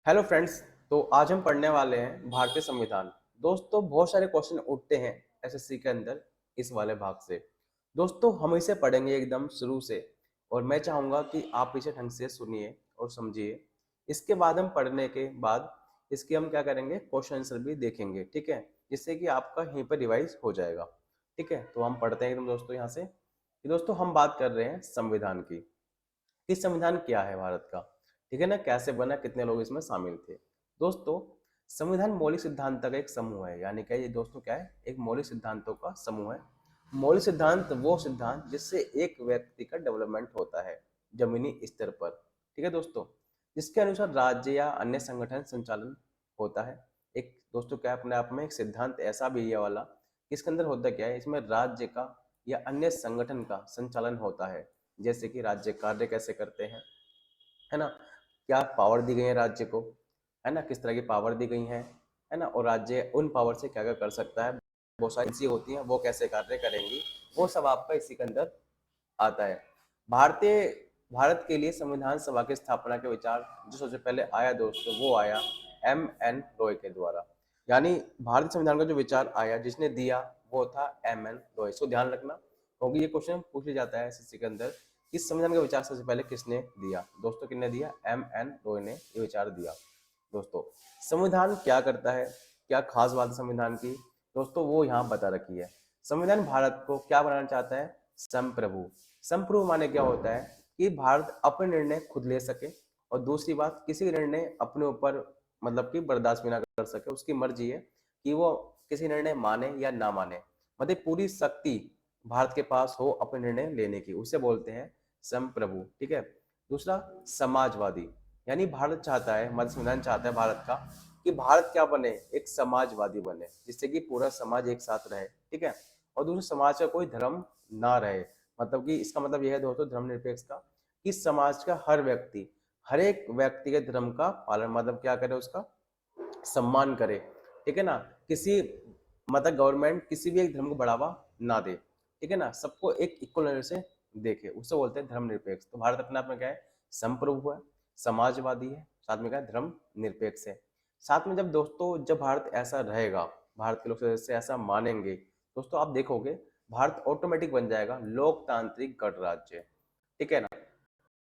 Hello friends. तो आज हम पढ़ने वाले हैं भारतीय संविधान। दोस्तों बहुत सारे क्वेश्चन उठते हैं एसएससी के अंदर इस वाले भाग से। दोस्तों हम इसे पढ़ेंगे एकदम शुरू से और मैं चाहूंगा कि आप इसे ढंग से सुनिए और समझिए। इसके बाद हम पढ़ने के बाद इसके हम क्या करेंगे, क्वेश्चन आंसर भी देखेंगे, ठीक है, जिससे कि आपका यहीं पर रिवाइज हो जाएगा। ठीक है, तो हम पढ़ते हैं एकदम दोस्तों यहाँ से कि दोस्तों हम बात कर रहे हैं संविधान की कि संविधान क्या है भारत का, ठीक है ना, कैसे बना, कितने लोग इसमें शामिल थे। दोस्तों संविधान मौलिक सिद्धांत का एक समूह है, यानी क्या ये दोस्तों क्या है, एक मौलिक सिद्धांतों का समूह है। मौलिक सिद्धांत वो सिद्धांत जिससे एक व्यक्ति का डेवलपमेंट होता है जमीनी स्तर पर, ठीक है दोस्तों, जिसके अनुसार राज्य या अन्य संगठन संचालन होता है। एक दोस्तों क्या अपने आप में एक सिद्धांत ऐसा भी है ये वाला, इसके अंदर होता क्या है, इसमें राज्य का या अन्य संगठन का संचालन होता है। जैसे कि राज्य कार्य कैसे करते हैं, है ना, क्या पावर दी गई है राज्य को, है ना, किस तरह की पावर दी गई है ना, और राज्य उन पावर से क्या क्या कर सकता है, बहुत सारी चीजें होती हैं वो कैसे कार्य करेंगी, वो सब आपका इसी के अंदर आता है। भारतीय भारत के लिए संविधान सभा की स्थापना के विचार जो सबसे पहले आया दोस्तों, वो आया एम एन रॉय के द्वारा। यानी भारतीय संविधान का जो विचार आया जिसने दिया वो था एम एन रॉय। इसको ध्यान रखना क्योंकि ये क्वेश्चन पूछ लिया जाता है एसएससी के अंदर, इस संविधान का विचार सबसे पहले किसने दिया। दोस्तों किसने दिया, एम एन रॉय ने ये विचार दिया। दोस्तों संविधान क्या करता है, क्या खास बात है संविधान की, दोस्तों वो यहाँ बता रखी है। संविधान भारत को क्या बनाना चाहता है, संप्रभु। संप्रभु माने क्या होता है कि भारत अपने निर्णय खुद ले सके, और दूसरी बात किसी निर्णय अपने ऊपर मतलब कि बर्दाश्त भी ना कर सके, उसकी मर्जी है कि वो किसी निर्णय माने या ना माने, मतलब पूरी शक्ति भारत के पास हो अपने निर्णय लेने की, उसे बोलते हैं संप्रभु, ठीक है। दूसरा समाजवादी, यानी भारत चाहता है, हमारा संविधान चाहता है भारत का कि भारत क्या बने, एक समाजवादी बने, जिससे कि पूरा समाज एक साथ रहे, ठीक है। और दूसरे समाज का कोई धर्म ना रहे, मतलब कि इसका मतलब यह है दोस्तों धर्मनिरपेक्ष का, कि समाज का हर व्यक्ति, हर एक व्यक्ति के धर्म का पालन, मतलब क्या करे, उसका सम्मान करे, ठीक है ना। किसी मतलब गवर्नमेंट किसी भी एक धर्म को बढ़ावा ना दे, ठीक है ना, सबको एक इक्वल नजर से देखे, उसे बोलते हैं धर्मनिरपेक्ष। तो भारत अपने आप में क्या है, संप्रभु है, समाजवादी है, साथ में क्या है, धर्म निरपेक्ष है। साथ में जब दोस्तों जब भारत ऐसा रहेगा, भारत के लोग सदस्य ऐसा मानेंगे, दोस्तों आप देखोगे भारत ऑटोमेटिक बन जाएगा लोकतांत्रिक गणराज्य, ठीक है ना।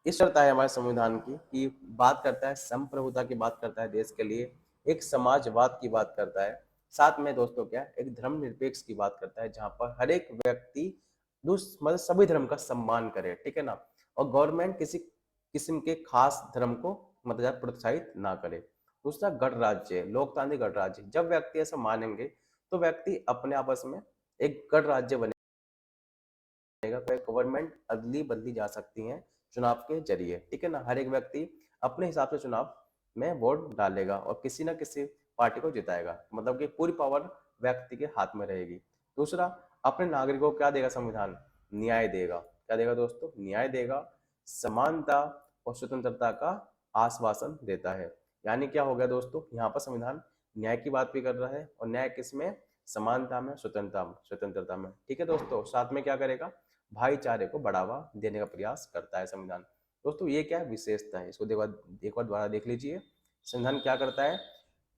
इस शर्त है हमारे संविधान की कि बात करता है संप्रभुता की, बात करता है देश के लिए, एक समाजवाद की बात करता है, साथ में दोस्तों क्या एक धर्मनिरपेक्ष की बात करता है, जहां पर हर एक व्यक्ति मतलब सभी धर्म का सम्मान करे, ठीक है ना। और गवर्नमेंट किसी किस्म के खास धर्म को मतलब ज्यादा प्रोत्साहित ना करे। दूसरा गणराज्य, लोकतांत्रिक गणराज्य, जब व्यक्ति ऐसा मानेंगे तो व्यक्ति अपने आपस में एक गणराज्य बने, गवर्नमेंट अदली बदली जा सकती हैं चुनाव के जरिए, ठीक है ना। हर एक व्यक्ति अपने हिसाब से चुनाव में वोट डालेगा और किसी ना किसी पार्टी को जिताएगा, मतलब कि पूरी पावर व्यक्ति के हाथ में रहेगी। दूसरा, अपने नागरिकों को क्या देगा संविधान, न्याय देगा। क्या देगा दोस्तों, न्याय देगा, समानता और स्वतंत्रता का आश्वासन देता है। यानी क्या हो गया दोस्तों, यहाँ पर संविधान न्याय की बात भी कर रहा है, और न्याय किसमें, समानता में, स्वतंत्रता में, ठीक है दोस्तों। साथ में क्या करेगा, भाईचारे को बढ़ावा देने का प्रयास करता है संविधान। दोस्तों ये क्या विशेषता है, इसको एक बार दोबारा देख लीजिए। संविधान क्या करता है,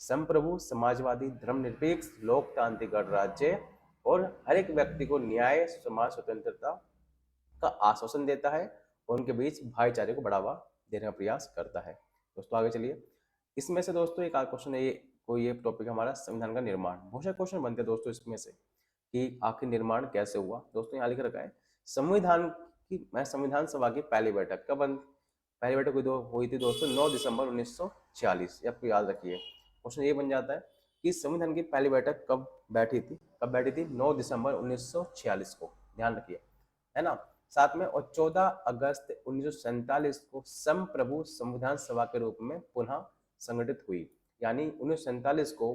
संप्रभु, समाजवादी, धर्मनिरपेक्ष, लोकतांत्रिक गणराज्य, और हर एक व्यक्ति को न्याय, समाज, स्वतंत्रता का आश्वासन देता है, और उनके बीच भाईचारे को बढ़ावा देने का प्रयास करता है। दोस्तों आगे चलिए। इसमें से दोस्तों एक क्वेश्चन है, ये कोई ये टॉपिक हमारा संविधान का निर्माण, बहुत सारे क्वेश्चन बनते हैं दोस्तों इसमें से कि आखिर निर्माण कैसे हुआ। दोस्तों यहाँ लिख रखा है संविधान की, मैं संविधान सभा की पहली बैठक कब पहली बैठक हुई थी दोस्तों 9 दिसंबर 1946। आपको याद रखिए, क्वेश्चन ये बन जाता है कि संविधान की पहली बैठक कब बैठी थी 9 दिसंबर 1946 को, ध्यान रखिए, है ना। साथ में और 14 अगस्त 1947 को संप्रभु संविधान सभा के रूप में पुनः संगठित हुई। यानी 1947 को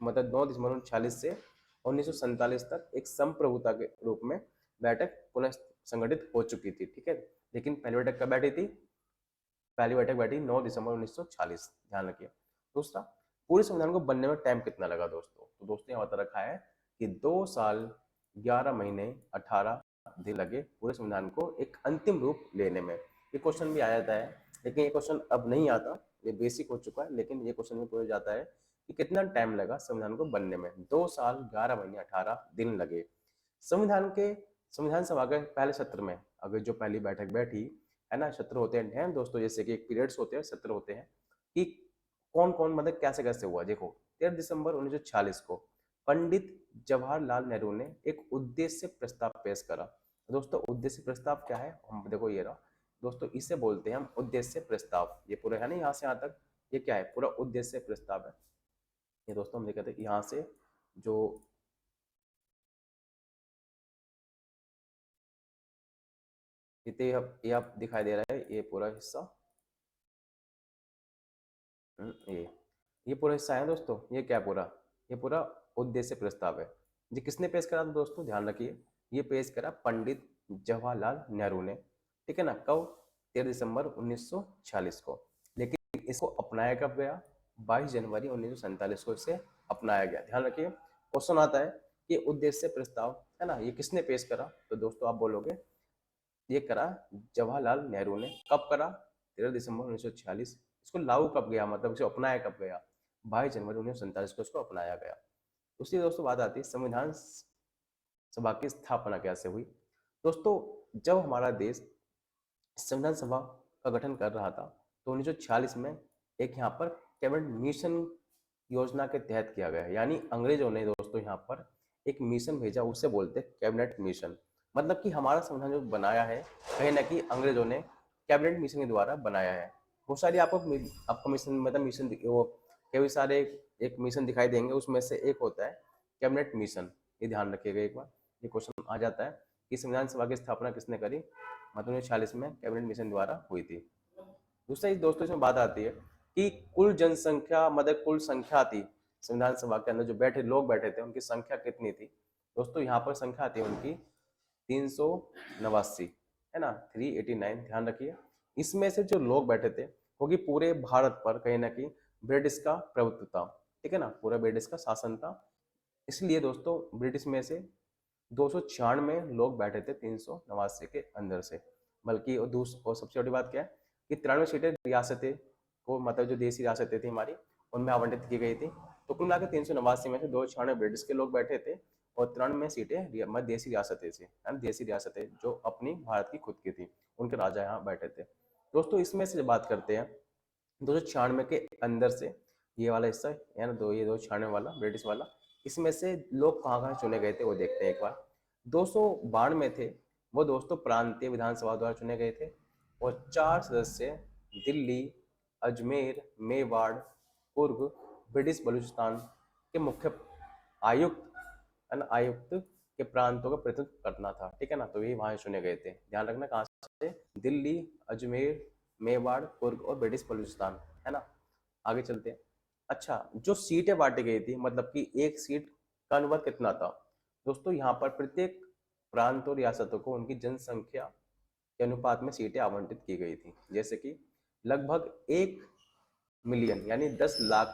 मतलब 9 दिसंबर 1946 से 1947 तक एक संप्रभुता के रूप में बैठक पुनः संगठित हो चुकी थी, ठीक है। लेकिन पहली बैठक कब बैठी थी, पहली बैठक बैठी 9 दिसंबर 1946, ध्यान रखिए। दूसरा, पूरे संविधान को बनने में टाइम कितना लगा दोस्तों, तो दोस्तों यहाँ बता रखा है कि 2 साल 11 महीने 18 दिन लगे पूरे संविधान को एक अंतिम रूप लेने में। ये क्वेश्चन भी आ जाता है लेकिन ये क्वेश्चन अब नहीं आता, ये बेसिक हो चुका है, लेकिन ये क्वेश्चन में पूछा जाता है कि कितना टाइम लगा संविधान को बनने में। 2 साल 11 महीने 18 दिन लगे। संविधान के संविधान सभा के पहले सत्र में, अगर जो पहली बैठक बैठी है ना, सत्र होते हैं दोस्तों, जैसे कि एक पीरियड्स होते हैं, सत्र होते हैं, कि कौन कौन मतलब कैसे कैसे हुआ। देखो 13 दिसंबर 1946 को पंडित जवाहरलाल नेहरू ने एक उद्देश्य प्रस्ताव पेश करा। दोस्तों उद्देश्य प्रस्ताव क्या है, हम देखो ये रहा दोस्तों, इसे बोलते हैं हम उद्देश्य प्रस्ताव। ये पूरा है ना, यहाँ से यहाँ तक ये क्या है, पूरा उद्देश्य प्रस्ताव है। ये दोस्तों हम देखते हैं यहाँ से जो ये आप दिखाई दे रहा है, ये पूरा हिस्सा, ये पूरा हिस्सा है दोस्तों। ये क्या पूरा, ये पूरा उद्देश्य प्रस्ताव है। ये किसने पेश करा था दोस्तों, ध्यान रखिए, ये पेश करा पंडित जवाहरलाल नेहरू ने, ठीक है ना। कब, 13 दिसंबर 1946 को। लेकिन इसको अपनाया कब गया, 22 जनवरी 1947 को इसे अपनाया गया। ध्यान रखिए, क्वेश्चन आता है कि उद्देश्य प्रस्ताव है ना, ये किसने पेश करा, तो दोस्तों आप बोलोगे ये करा जवाहरलाल नेहरू ने। कब करा, 13 दिसंबर 1946। इसको लागू कब गया, मतलब इसे अपनाया कब गया, 22 जनवरी 1947 को इसको अपनाया गया। उसकी दोस्तों बात आती है संविधान सभा की स्थापना कैसे हुई। दोस्तों जब हमारा देश संविधान सभा का गठन कर रहा था, तो 1946 में एक यहाँ पर कैबिनेट मिशन योजना के तहत किया गया। यानी अंग्रेजों ने दोस्तों यहाँ पर एक मिशन भेजा, उसे बोलते हैं कैबिनेट मिशन। मतलब कि हमारा संविधान जो बनाया है, कहीं ना कहीं अंग्रेजों ने कैबिनेट मिशन के द्वारा बनाया है। बहुत सारी आपको मिशन, मतलब मिशन वो कई सारे एक मिशन दिखाई देंगे, उसमें से एक होता है कैबिनेट मिशन। ये ध्यान रखिएगा, एक बार ये क्वेश्चन आ जाता है कि संविधान सभा की स्थापना किसने करी, मतलब 1946 में कैबिनेट मिशन द्वारा हुई थी। दूसरा दोस्तों इसमें बात आती है कि कुल जनसंख्या, मतलब कुल संख्या थी संविधान सभा के अंदर जो लोग बैठे थे, उनकी संख्या कितनी थी। दोस्तों यहाँ पर संख्या आती है उनकी 389, है ना, 389। ध्यान रखिए, इसमें से जो लोग बैठे थे, क्योंकि पूरे भारत पर कहीं ना कहीं ब्रिटिश का प्रभुत्व था, ठीक है ना, पूरा ब्रिटिश का शासन था। इसलिए दोस्तों ब्रिटिश में से 296 लोग बैठे थे 389 के अंदर से। बल्कि और सबसे बड़ी बात क्या है कि 93 सीटें रियासतें को, मतलब जो देसी रियासतें थी हमारी, उनमें आवंटित की गई थी। तो कुल मिलाकर 389 में से 296 ब्रिटिश के लोग बैठे थे, और 93 सीटें मतलब देसी रियासतें थी, देसी रियासतें जो अपनी भारत की खुद की थी, उनके राजा यहाँ बैठे थे। दोस्तों इसमें से बात करते हैं 296 के अंदर से, ये वाला हिस्सा है ना, ये 296 वाला ब्रिटिश वाला, इसमें से लोग कहाँ कहाँ चुने गए थे वो देखते हैं एक बार। 292 थे वो दोस्तों प्रांतीय विधानसभा द्वारा चुने गए थे, और 4 सदस्य दिल्ली, अजमेर, मेवाड़, कुर्ग, ब्रिटिश बलूचिस्तान के मुख्य आयुक्त के प्रांतों का प्रतिनिधित्व करना था, ठीक है ना। तो ये वहां चुने गए थे, ध्यान रखना कहाँ से, दिल्ली, अजमेर, मेवाड़, कुर्ग और ब्रिटिश बलूचिस्तान, है ना। आगे चलते हैं। अच्छा, जो सीटें बांटी गई थी, मतलब कि एक सीट का अनुपात कितना था दोस्तों, यहाँ पर प्रत्येक प्रांत और रियासतों को उनकी जनसंख्या के अनुपात में सीटें आवंटित की गई थी। जैसे कि लगभग 1 मिलियन यानी 10 लाख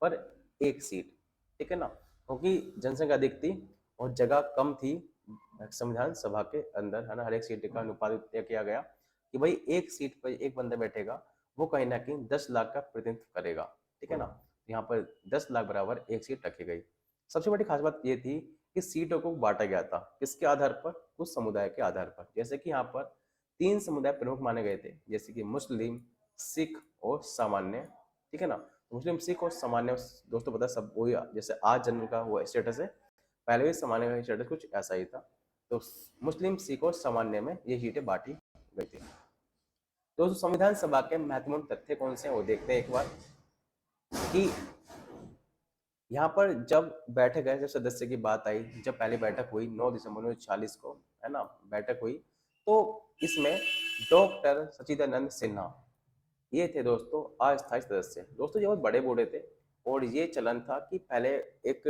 पर एक सीट, ठीक है ना, क्योंकि जनसंख्या अधिक थी और जगह कम थी संविधान सभा के अंदर, है ना। हर एक सीट का अनुपात तय किया गया कि भाई एक सीट पर एक बंदा बैठेगा, वो कहीं ना कहीं 10 लाख का प्रतिनिधित्व करेगा, ठीक है ना। यहाँ पर 10 लाख बराबर एक सीट रखी गई। सबसे बड़ी खास बात ये थी कि सीटों को बांटा गया था किसके आधार पर, उस समुदाय के आधार पर। जैसे कि यहाँ पर 3 समुदाय प्रमुख माने गए थे, जैसे कि मुस्लिम, सिख और सामान्य, ठीक है ना। मुस्लिम, सिख और सामान्य दोस्तों पता सब वही, जैसे आज जनरल का वो स्टेटस है, पहले भी सामान्य का स्टेटस कुछ ऐसा ही था। तो मुस्लिम, सिख और सामान्य में ये सीटें बांटी गई थी। दोस्तों संविधान सभा के महत्वपूर्ण तथ्य कौन से हैं वो देखते हैं एक बार, कि यहाँ पर जब बैठक है, जब सदस्य की बात आई, जब पहली बैठक हुई 9 दिसंबर 1946 को, है ना, बैठक हुई, तो इसमें डॉक्टर सचिदानंद सिन्हा ये थे दोस्तों अस्थायी सदस्य। दोस्तों ये बहुत बड़े बूढ़े थे, और ये चलन था कि पहले एक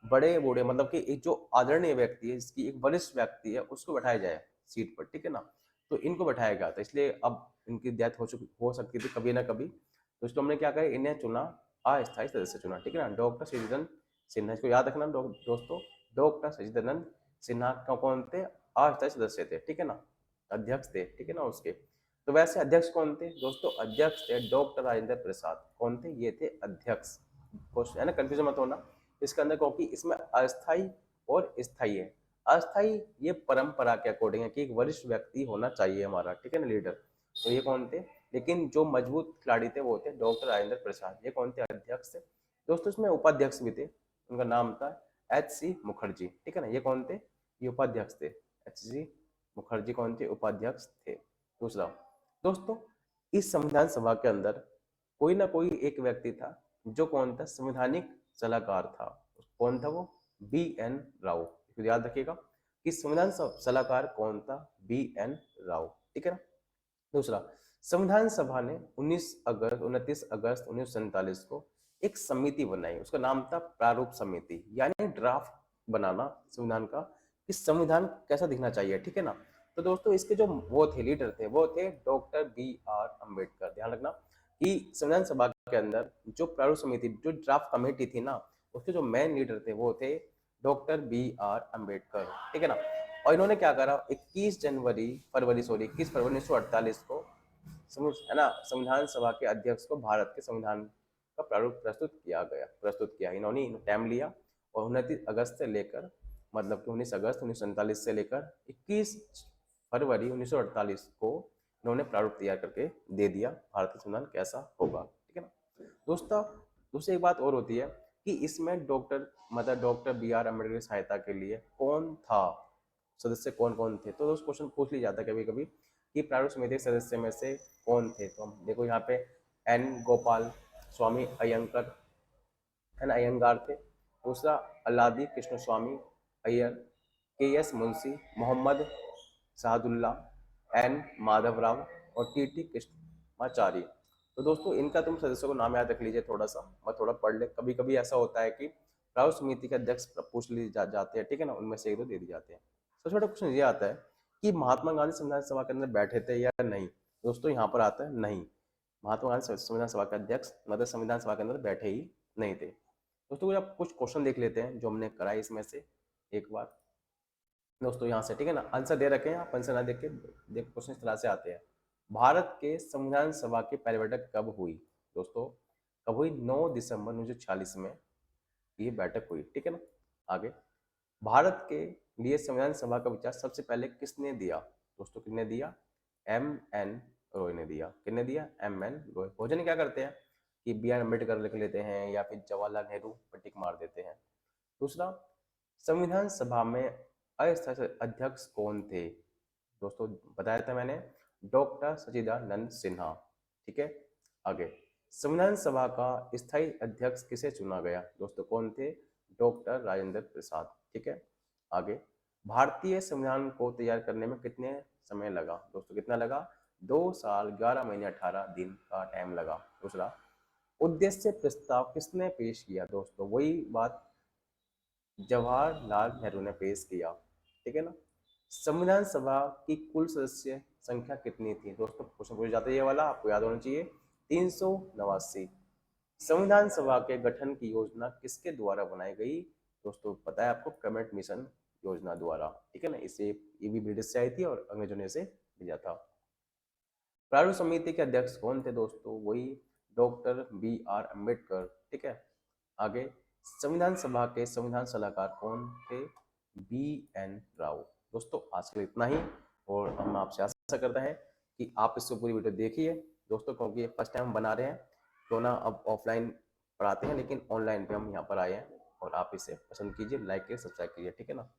बड़े बूढ़े, मतलब कि एक जो आदरणीय व्यक्ति है, जिसकी एक वरिष्ठ व्यक्ति है, उसको बैठाया जाए सीट पर, ठीक है ना। तो इनको बैठाया गया था, इसलिए अब इनकी डेथ हो सकती थी कभी ना कभी। तो इसको हमने क्या कहा, इन्हें चुना, अस्थायी सदस्य चुना, ठीक है ना, डॉक्टर सचिदानंद सिन्हा। इसको याद रखना दोस्तों, डॉक्टर सचिदानंद सिन्हा कौन थे, अस्थायी सदस्य थे, ठीक है ना, अध्यक्ष थे, ठीक है ना उसके। तो वैसे अध्यक्ष कौन थे दोस्तों? अध्यक्ष थे डॉक्टर राजेंद्र प्रसाद। कौन थे? ये थे अध्यक्ष। क्वेश्चन है ना, कंफ्यूजन मत होना इसके अंदर, क्योंकि इसमें अस्थाई और स्थाई है। अस्थाई ये परंपरा के अकॉर्डिंग है कि एक वरिष्ठ व्यक्ति होना चाहिए हमारा, ठीक है ना, लीडर। तो ये कौन थे? लेकिन जो मजबूत खिलाड़ी थे वो थे डॉक्टर राजेंद्र प्रसाद। ये कौन थे? अध्यक्ष थे। दोस्तों इसमें उपाध्यक्ष भी थे, उनका नाम था H.C. मुखर्जी, ठीक है ना। ये कौन थे? ये उपाध्यक्ष थे। H.C. मुखर्जी कौन थे? उपाध्यक्ष थे। दूसरा दोस्तों, इस संविधान सभा के अंदर कोई ना कोई एक व्यक्ति था जो कौन था? संवैधानिक सलाहकार था। कौन था वो? B.N. राव। तो याद रखिएगा कि संविधान सलाहकार कौन था? B.N. राव, ठीक है ना। दूसरा, संविधान सभा ने 29 अगस्त 1947 को एक समिति बनाई, उसका नाम था प्रारूप समिति, यानी ड्राफ्ट बनाना संविधान का, कि संविधान कैसा दिखना चाहिए, ठीक है ना। तो दोस्तों इसके जो वो थे लीडर थे वो थे डॉक्टर B.R. अम्बेडकर। ध्यान रखना कि संविधान सभा के अंदर जो प्रारूप समिति, जो ड्राफ्ट कमेटी थी ना, उसके जो मेन लीडर थे वो थे डॉक्टर B.R. अम्बेडकर, ठीक है ना। और इन्होंने क्या करा, 21 फरवरी 1948 को है ना, संविधान सभा के अध्यक्ष को भारत के संविधान का प्रारूप प्रस्तुत किया इन्होंने टाइम लिया। और 29 अगस्त से लेकर, मतलब कि 19 अगस्त 1947 से लेकर 21 फरवरी 1948 को इन्होंने प्रारूप तैयार करके दे दिया, भारतीय संविधान कैसा होगा, ठीक है ना। दोस्तों दूसरी एक बात और होती है कि इसमें डॉक्टर B.R. अम्बेडकर की सहायता के लिए कौन था, सदस्य कौन कौन थे। तो दोस्त क्वेश्चन पूछ लिया जाता है कभी कभी कि प्रारूप समिति के सदस्य में से कौन थे। तो हम देखो यहाँ पे N. गोपाल स्वामी अयंकर, है ना, अयंगार थे। दूसरा अल्लादी कृष्ण स्वामी अय्यर, K.S. मुंशी, मोहम्मद शहादुल्ला, N. माधव राव और T.T. कृष्णाचारी। तो दोस्तों इनका तुम सदस्यों को नाम याद रख लीजिए थोड़ा सा, और थोड़ा पढ़ ले। कभी कभी ऐसा होता है कि प्रारूप समिति के अध्यक्ष पूछ ली जाते हैं, ठीक है ना, उनमें से एक दो दे दी जाते हैं। सबसे बड़ा क्वेश्चन ये आता है कि महात्मा गांधी संविधान सभा के अंदर बैठे थे या नहीं। दोस्तों यहाँ पर आता है नहीं, महात्मा गांधी संविधान सभा के अध्यक्ष मतलब संविधान सभा के अंदर बैठे ही नहीं थे। दोस्तों आप कुछ क्वेश्चन देख लेते हैं जो हमने कराए इसमें से एक बार दोस्तों यहाँ से, ठीक है ना। आंसर दे रखे हैं, आप आंसर ना देख के देख, क्वेश्चन इस तरह से आते हैं। भारत के संविधान सभा की पहली बैठक कब हुई? दोस्तों कब हुई? 9 दिसंबर 1946 में ये बैठक हुई, ठीक है ना। आगे, भारत के लिए संविधान सभा का विचार सबसे पहले किसने दिया? दोस्तों किसने दिया? M.N. रॉय ने दिया। किसने दिया? M.N. रॉय। भोजन क्या करते हैं कि B.R. अम्बेडकर लिख लेते हैं या फिर जवाहरलाल नेहरू पर टिक मार देते हैं। दूसरा, संविधान सभा में अस्थायी अध्यक्ष कौन थे? दोस्तों बताया था मैंने, डॉक्टर सच्चिदानंद सिन्हा, ठीक है। आगे, संविधान सभा का स्थायी अध्यक्ष किसे चुना गया? दोस्तों कौन थे? डॉक्टर राजेंद्र प्रसाद, ठीक है। आगे, भारतीय संविधान को तैयार करने में कितने समय लगा? दोस्तों कितना लगा? 2 साल 11 महीने 18 दिन का टाइम लगा। दूसरा, उद्देश्य प्रस्ताव किसने पेश किया? दोस्तों वही बात, जवाहरलाल नेहरू ने पेश किया, ठीक है ना। संविधान सभा की कुल सदस्य संख्या कितनी थी? दोस्तों क्वेश्चन पूछ जाता है ये वाला, आपको याद होना चाहिए, 389। संविधान सभा के गठन की योजना किसके द्वारा बनाई गई? दोस्तों पता है आपको, कमेट मिशन योजना द्वारा, ठीक है ना। इसे ये भी ब्रिटिश से आई थी और अंग्रेजों ने इसे भेजा था। प्रारूप समिति के अध्यक्ष कौन थे? दोस्तों वही डॉक्टर B.R. अम्बेडकर, ठीक है। आगे, संविधान सभा के संविधान सलाहकार कौन थे? B.N. राव। दोस्तों आज के लिए इतना ही, और हम आपसे आशा करते हैं कि आप इसको पूरी वीडियो देखिए दोस्तों, क्योंकि फर्स्ट टाइम बना रहे हैं तो ना, अब ऑफलाइन पढ़ाते हैं लेकिन ऑनलाइन पे हम यहाँ पर आए हैं, और आप इसे पसंद कीजिए, लाइक कीजिए, सब्सक्राइब कीजिए, ठीक है ना।